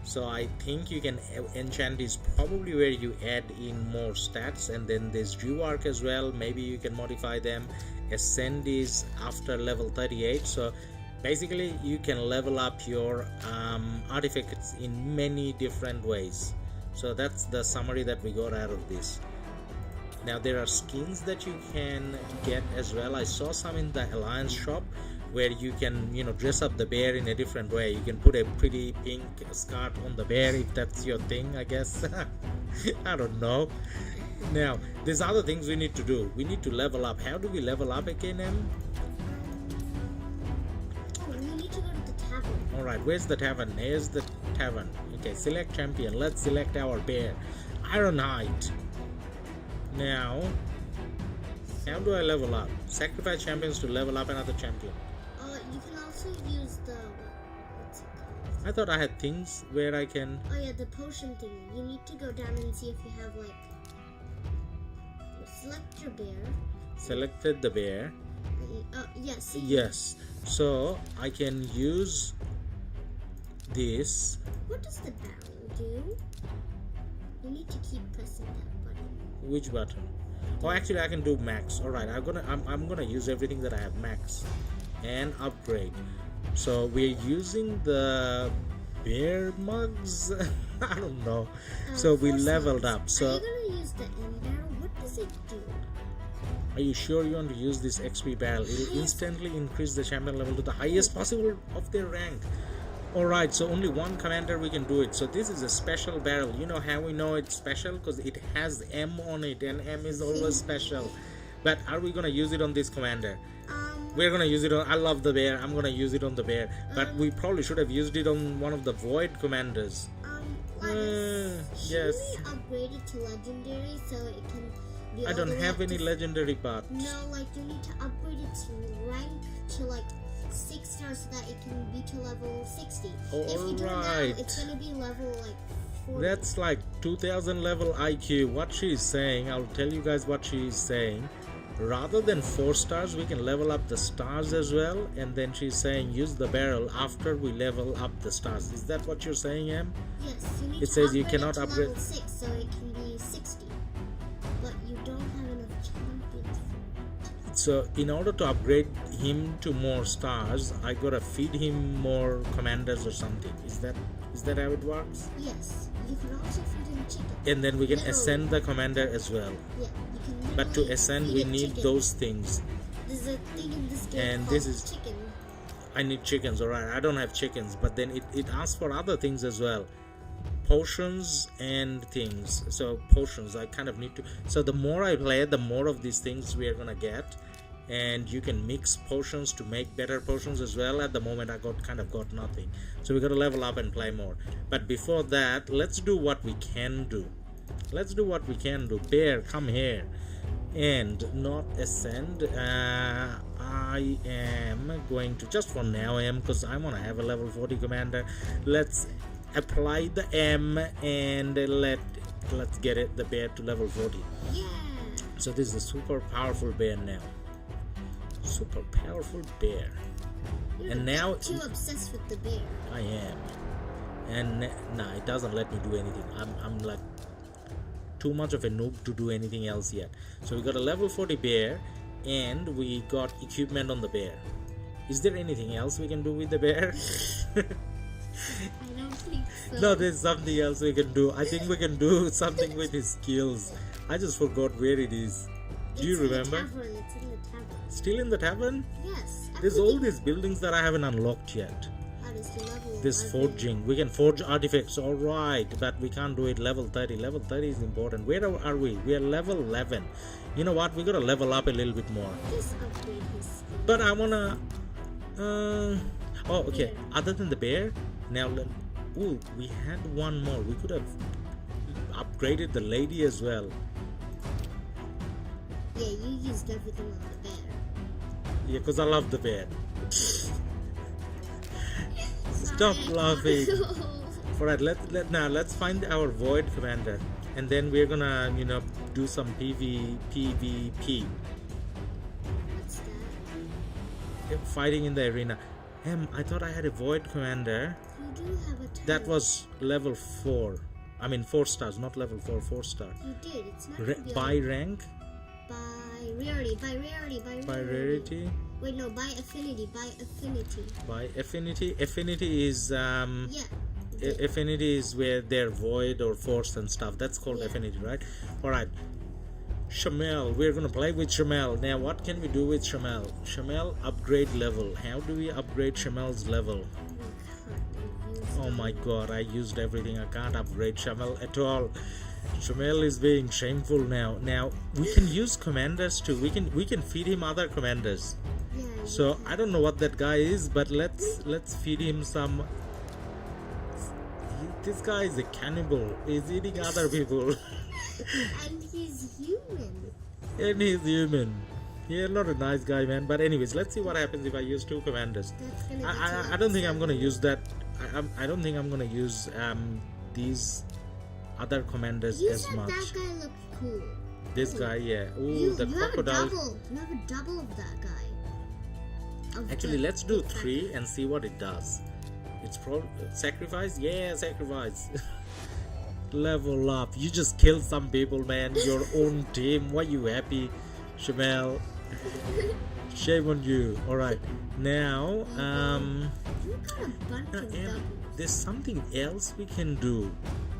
So I think you can enchant is probably where you add in more stats, and then there's rework as well. Maybe you can modify them. Ascend is after level 38. So basically you can level up your artifacts in many different ways. So that's the summary that we got out of this. Now there are skins that you can get as well. I saw some in the Alliance shop where you can dress up the bear in a different way. You can put a pretty pink skirt on the bear if that's your thing, I guess. I don't know. Now there's other things we need to do. We need to level up. How do we level up again, Em? Oh, you need to go to the tavern. Alright, where's the tavern? Here's the tavern. Okay, select champion. Let's select our bear, Ironhide. Now how do I level up? Sacrifice champions to level up another champion. You can also use the what's it called? I thought I had things where I can. Oh yeah, the potion thing. You need to go down and see if you have select your bear. Selected the bear. Yes. Yes. So I can use this. What does the barrel do? You need to keep pressing that button. Which button? Oh, actually I can do max. Alright, I'm gonna use everything that I have max and upgrade. So we're using the bear mugs. I don't know. So we leveled up. So are you gonna use the end barrel? What does it do? are you sure you want to use this XP barrel? It'll instantly increase the champion level to the highest possible of their rank. Alright, so only one commander we can do it. So this is a special barrel. You know how we know it's special? Because it has M on it, and M is always special. But are we gonna use it on this commander? We're gonna use it on. I love the bear. I'm gonna use it on the bear. But we probably should have used it on one of the void commanders. Yes. Should we upgrade it to legendary so it can be I don't have any legendary parts. No, you need to upgrade its rank to 6 stars so that it can be to level 60. If you do that, it's gonna be level 40. That's 2000 level IQ. What she is saying, I'll tell you guys what she is saying. Rather than 4 stars, we can level up the stars as well. And then she's saying use the barrel after we level up the stars. Is that what you're saying, Em? Yes, you need it to says you upgrade cannot it to upgrade level 6 so it can be 60. But you don't have enough champions for it. So in order to upgrade him to more stars, I gotta feed him more commanders or something. Is that how it works? Yes. You can also feed him chicken. And then we can No. ascend the commander as well. Yeah, you can But to literally ascend, feed we him need chicken. those things. There's a thing in this game And called this is- chicken. I need chickens, alright. I don't have chickens, but then it asks for other things as well. Potions and things. So potions, I kind of need to. So the more I play, the more of these things we are gonna get. And you can mix potions to make better potions as well. At the moment I got nothing, so we gotta level up and play more. But before that, let's do what we can do. Bear, come here and not ascend. I am going to, just for now, because I want to have a level 40 commander. Let's apply the M and let's get the bear to level 40. Yeah. So this is a super powerful bear now. Super powerful bear. You're And a now bit too obsessed with the bear. I am. And nah, it doesn't let me do anything. I'm like too much of a noob to do anything else yet. So we got a level 40 bear and we got equipment on the bear. Is there anything else we can do with the bear? I don't think so. No, there's something else we can do. I think we can do something with his skills. I just forgot where it is. Do you remember? It's in the tavern. Still in the tavern? Yes. There's all these buildings that I haven't unlocked yet. That is the level This 11. forging, we can forge artifacts, alright, but we can't do it level 30. Level 30 is important. Where are we? We are level 11. You know what? We gotta level up a little bit more. Just upgrade his skill. But I wanna. Oh, okay. Bear. Other than the bear, now. Ooh, we had one more. We could have upgraded the lady as well. Yeah, you used everything on the bear. Yeah, because I love the bear. Stop laughing. Alright, let's find our void commander, and then we're gonna do some PvP. What's that? Fighting in the arena. I thought I had a void commander You do have a talent. that was level 4. I mean 4 stars, not level 4, 4 star. You did. It's not gonna be By rank, by rarity. by rarity, Wait, no, by affinity. by affinity. Affinity is Yeah. affinity is where they're void or force and stuff. That's called Yeah. affinity, right? Alright. Shamel, we're gonna play with Shamel. Now what can we do with Shamel? Shamel upgrade level. How do we upgrade Shamel's level? Oh my god, I used everything. I can't upgrade Shamel at all. Shamel is being shameful now. Now we can use commanders too. We can feed him other commanders. Yeah. So I don't know what that guy is, but let's feed him some. This guy is a cannibal. He's eating other people. And he's human. And he's human. Yeah, not a nice guy, man. But anyways, let's see what happens if I use 2 commanders. That's gonna I don't think I'm gonna use that. I don't think I'm gonna use these other commanders You as said much. that guy looked cool. This guy, yeah. Ooh, You the have a crocodile. double. You have a double of that guy. Of Actually, the let's do big fat 3 and see what it does. It's sacrifice. Yeah, sacrifice. Level up. You just killed some people, man. Your own team. Why you happy, Shamel? Shame on you. All right. Now, You got a bunch of doubles. there's something else we can do.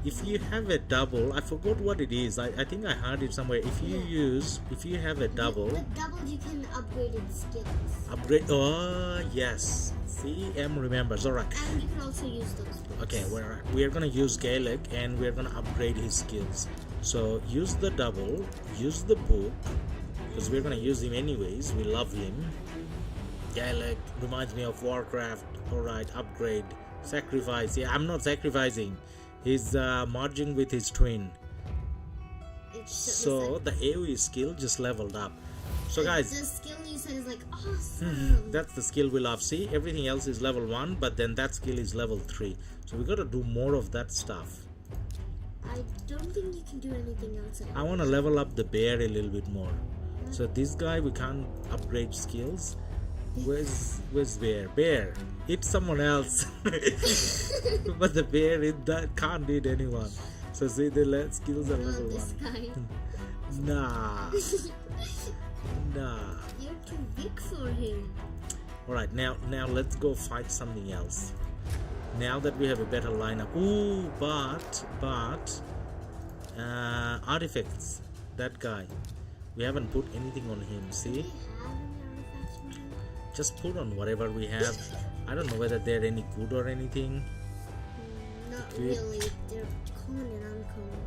If you have a double, I forgot what it is. I think I heard it somewhere. If you have a double, With doubles, you can upgrade its skills. upgrade. Oh yes. See, M remembers. All right. And you can also use those books. Okay, we're gonna use Gaelic and we're gonna upgrade his skills. So use the double, use the book, because we're gonna use him anyways. We love him. Gaelic reminds me of Warcraft. Alright, upgrade. Sacrifice. Yeah, I'm not sacrificing. He's merging with his twin. So the AoE skill just leveled up. So guys, the skill you said is like awesome. that's the skill we love. See, everything else is level 1, but then that skill is level 3. So we gotta do more of that stuff. I don't think you can do anything else. I want to level up the bear a little bit more. So this guy, we can't upgrade skills. Where's bear? Bear, hit someone else. But the bear can't hit anyone. So see, the skills are level This 1. guy. Nah. Nah. You're too big for him. Alright, now let's go fight something else. Now that we have a better lineup. Ooh, but artifacts. That guy. We haven't put anything on him, see? Do we have any artifacts for him? Just put on whatever we have. I don't know whether they're any good or anything. Not really. They're common and uncommon.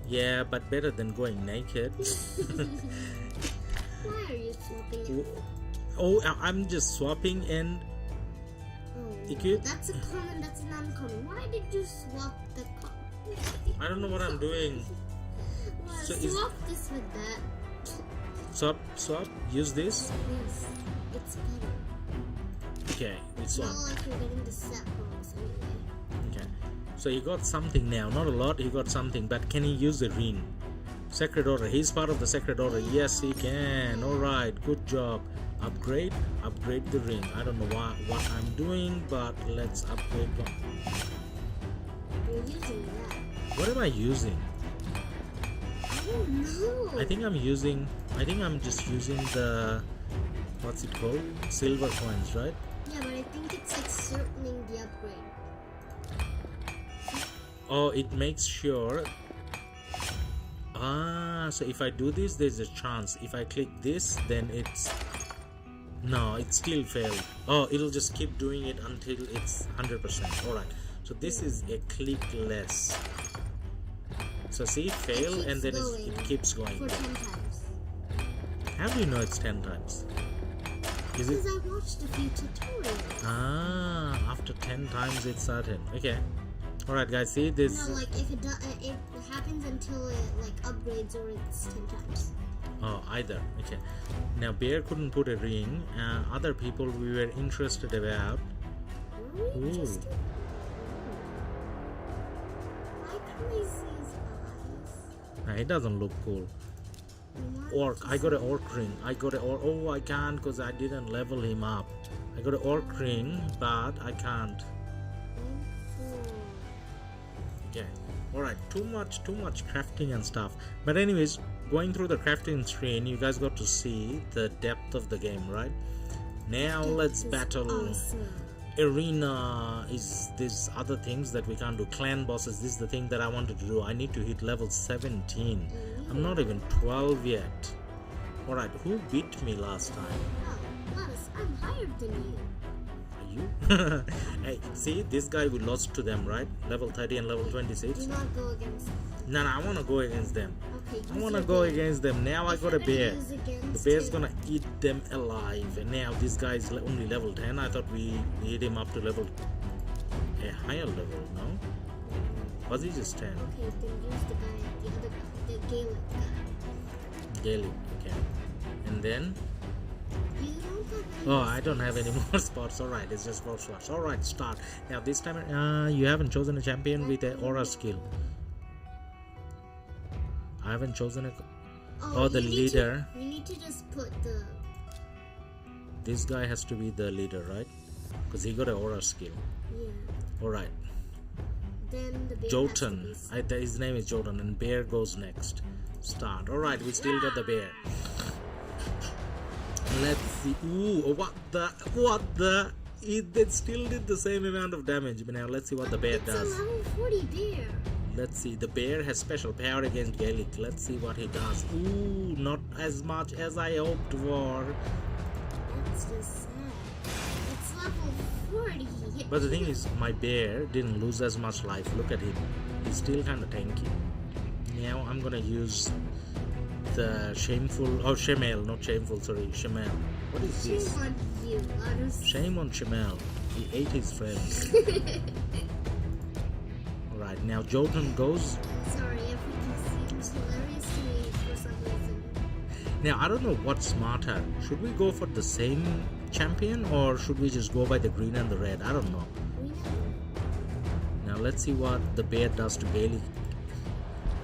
Yeah, but better than going naked. Why are you swapping? Oh, I'm just swapping and equip. That's a common, that's an uncommon. Why did you swap the common? I don't know what I'm doing. Well, So swap this with that. Swap, use this. Yes, it's better. Okay, we It's swap. not like you're getting the set bonus anyway. Okay, so he got something now. Not a lot, he got something, but can he use the ring? Sacred Order, he's part of the Sacred Order. Yes, he can. Alright, good job. Upgrade the ring. I don't know what I'm doing, but let's upgrade one. You're using that. What am I using? I don't know. I think I'm just using the, what's it called? Silver coins, right? Yeah, but I think it's like shortening the upgrade. Oh, it makes sure. So if I do this, there's a chance. If I click this, then it's... No, it still failed. Oh, it'll just keep doing it until it's 100%. Alright, so this is a click less. So see, fail, and then it keeps going. For 10 times. How do you know it's 10 times? Is it? Because I watched a few tutorials. After 10 times it's certain. Okay. Alright guys, see this. No, like if it happens until it like upgrades or it's 10 times. Oh, either. Okay. Now Bear couldn't put a ring. Other people we were interested about. Were we Ooh. interested? Why can't I see his eyes? Nah, it doesn't look cool. Orc. I got an orc ring. Oh, I can't because I didn't level him up. I got an orc ring, but I can't. Okay. Alright, too much crafting and stuff. But anyways, going through the crafting screen, you guys got to see the depth of the game, right? Now let's battle. Awesome. Arena is these other things that we can't do. Clan bosses, this is the thing that I wanted to do. I need to hit level 17. I'm not even 12 yet. Alright, who beat me last time? Oh, Ladus, I'm higher than you. Are you? Hey, see, this guy we lost to them, right? Level 30 and level 26. Do not go against them. No, I want to go against them. Okay, I want to go against them. Now I got a bear. The The bear's gonna eat them alive. And now this guy is only level 10. I thought we hit him up to level... a higher level, no? Was he just 10? Okay, then use the guy, the other guy, the Gaelic guy. Gaelic, okay. And then... You don't have any Oh, I don't have any more spots. Alright, it's just 4 slots. Alright, start. Now this time, you haven't chosen a champion with an aura skill. I haven't chosen a... Oh, the leader. You need to just put the... This guy has to be the leader, right? Because he got an aura skill. Yeah. Alright. Then the bear Jotun. has to be... His name is Jotun, and Bear goes next. Start. Alright, we still got the bear. Let's see. Ooh, what the? It still did the same amount of damage. But now let's see what the bear It's does. a level 40 bear. Let's see. The bear has special power against Gaelic. Let's see what he does. Ooh, not as much as I hoped for. That's just sad. It's level 40. But the thing is, my bear didn't lose as much life. Look at him. He's still kind of tanky. Now I'm gonna use the shameful... Oh, Shemel, not shameful, sorry. Shemel. What is this? Shame on you, Ladus. Shame on Shemel. He ate his friends. Alright, now Jotun goes. Sorry, everything seems hilarious to me for some reason. Now, I don't know what's smarter. Should we go for the same champion or should we just go by the green and the red? I don't know. We know. Now, let's see what the bear does to Gaelic.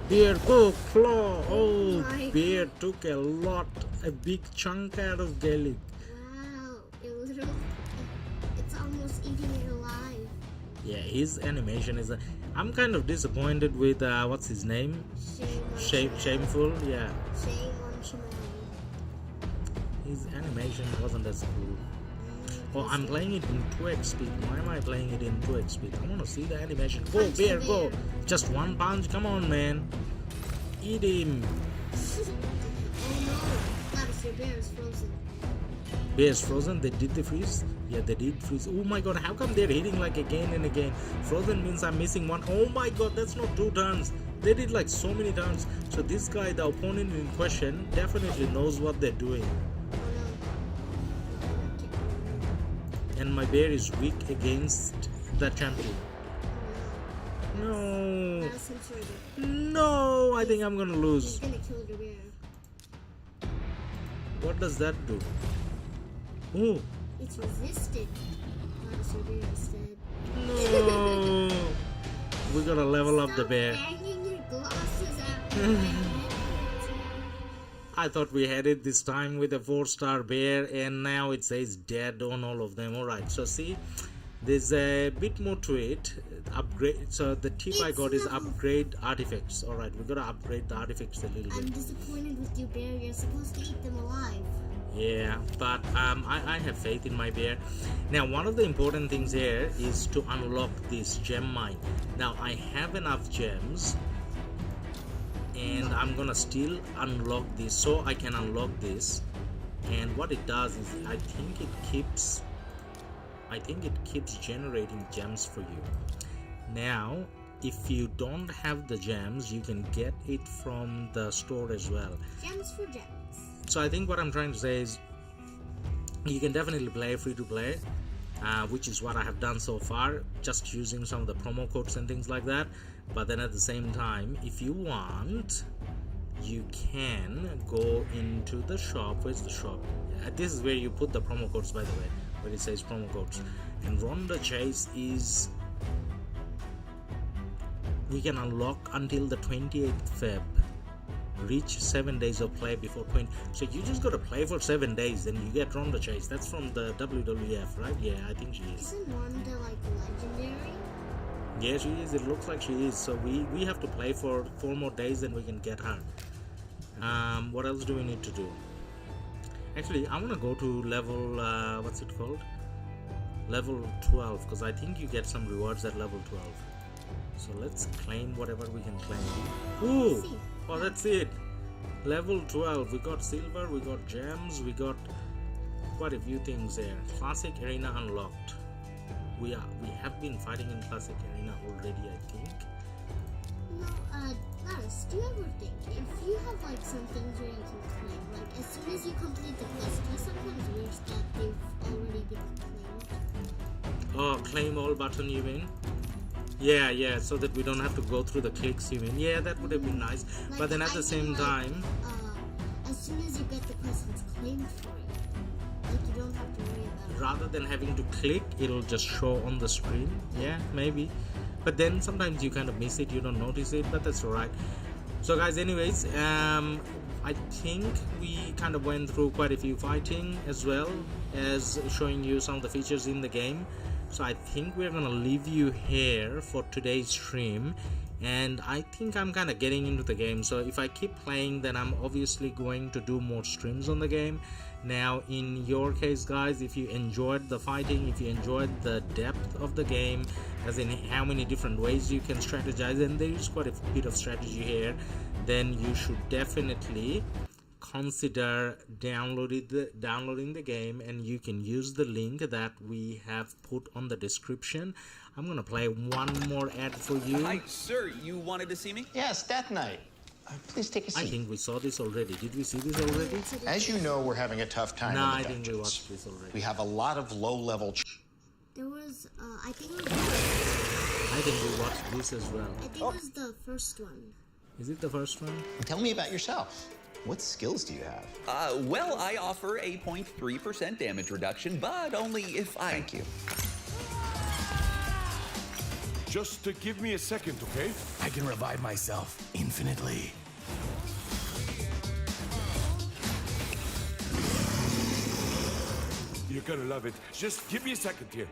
Bear, go, claw! Oh, my bear took a big chunk out of Gaelic. Wow, it's almost eating it alive. Yeah, his animation is... I'm kind of disappointed with, what's his name? Shame on Shemel. Shameful, yeah. Shame on Shemel. his animation wasn't as cool. Oh, I'm playing it in 2x speed. Why am I playing it in 2x speed? I want to see the animation. Go, Punch bear, the go. bear. Just one punch. Come on, man. Eat him. Oh no, Gladys, your bear is frozen. Bear's frozen. They did the freeze. Yeah, they did freeze. Oh my god, how come they're hitting like again and again? Frozen means I'm missing one. Oh my god, that's not 2 turns. They did like so many turns. So this guy, the opponent in question, definitely knows what they're doing. Oh no. And my bear is weak against the champion. Oh no. No. Gladys, I'm sorry. No, I think I'm gonna He's lose. gonna kill your bear. What does that do? Oh, It's resisted. Gladys, your bear is dead. no. We gotta level up the Stop bear. hanging your glasses out your head. I thought we had it this time with a 4-star bear, and now it says dead on all of them. Alright, so see, there's a bit more to it. Upgrade. So the tip I It's got is level- upgrade artifacts. Alright, we gotta upgrade the artifacts a little I'm bit. disappointed with you, bear. You're supposed to eat them alive. Yeah, but I have faith in my bear. Now, one of the important things here is to unlock this gem mine. Now, I have enough gems, and I'm gonna still unlock this, so I can unlock this. And what it does is, I think it keeps generating gems for you. Now, if you don't have the gems, you can get it from the store as well. Gems for gems. So I think what I'm trying to say is you can definitely play free to play, which is what I have done so far, just using some of the promo codes and things like that. But then at the same time, if you want, you can go into the shop. Where's the shop? This is where you put the promo codes, by the way, where it says promo codes. And Ronda Chase is, we can unlock until the 28th Feb. Reach 7 days of play before 20. So you just gotta play for 7 days, then you get Ronda Chase. That's from the WWF, right? Yeah, I think she is. Isn't Wanda like legendary? Yeah, she is. It looks like she is. So we have to play for 4 more days, and we can get her. What else do we need to do? Actually, I want to go to level what's it called? Level 12, because I think you get some rewards at level 12. So let's claim whatever we can claim. Ooh! Oh, that's it. Level 12. We got silver, we got gems, we got quite a few things there. Classic Arena unlocked. We have been fighting in Classic Arena already, I think. No, Gladys, do you ever think if you have like some things where you can claim, like as soon as you complete the quest, do you sometimes wish that they've already been claimed? Oh, claim all button, you mean? Yeah, so that we don't have to go through the clicks, you mean? Yeah, that would have been nice. Like, But then at I the same mean, time, as soon as you get the quest, it's claimed for you. Like you don't have to worry about it. rather than having to click, it'll just show on the screen. Yeah, maybe. But then sometimes you kind of miss it, you don't notice it, but that's alright. So guys, anyways, I think we kind of went through quite a few fighting as well as showing you some of the features in the game. So I think we're gonna leave you here for today's stream, and I think I'm kind of getting into the game. So if I keep playing, then I'm obviously going to do more streams on the game. Now in your case, guys, if you enjoyed the fighting, if you enjoyed the depth of the game, as in how many different ways you can strategize, and there is quite a bit of strategy here, then you should definitely consider downloading the game, and you can use the link that we have put on the description. I'm gonna play one more ad for you. Hi, sir, you wanted to see me? Yes, Death Knight. Please take a I seat. think we saw this already. Did we see this already? As you know, we're having a tough time Nah, in I the think we dungeons. watched this already. We have a lot of low-level. There was, I think it was, I think we watched this as well. I think it was the first one. Is it the first one? Tell me about yourself. What skills do you have? Well, I offer a 0.3% damage reduction, but only if I... Thank you. Just give me a second, okay? I can revive myself infinitely. You're gonna love it. Just give me a second here.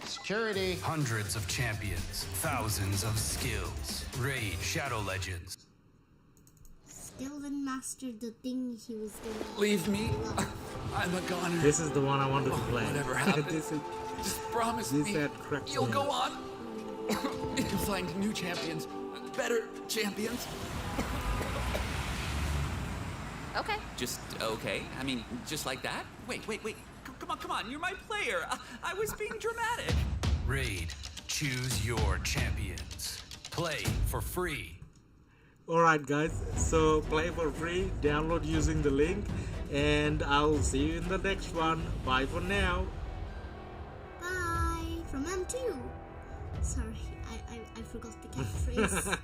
Security. Hundreds of champions, thousands of skills. Raid Shadow Legends. Still didn't master the thing he was doing. Leave me I'm a goner. This is the one I wanted to play. Whatever happens, This is just promise this me that cracks you'll me go up. on and find new champions, better champions. Okay. Just okay? I mean, just like that? Wait. Come on, you're my player. I was being dramatic. Raid. Choose your champions. Play for free. Alright guys, so play for free, download using the link, and I'll see you in the next one. Bye for now. Bye from M2. Sorry, I forgot the catchphrase.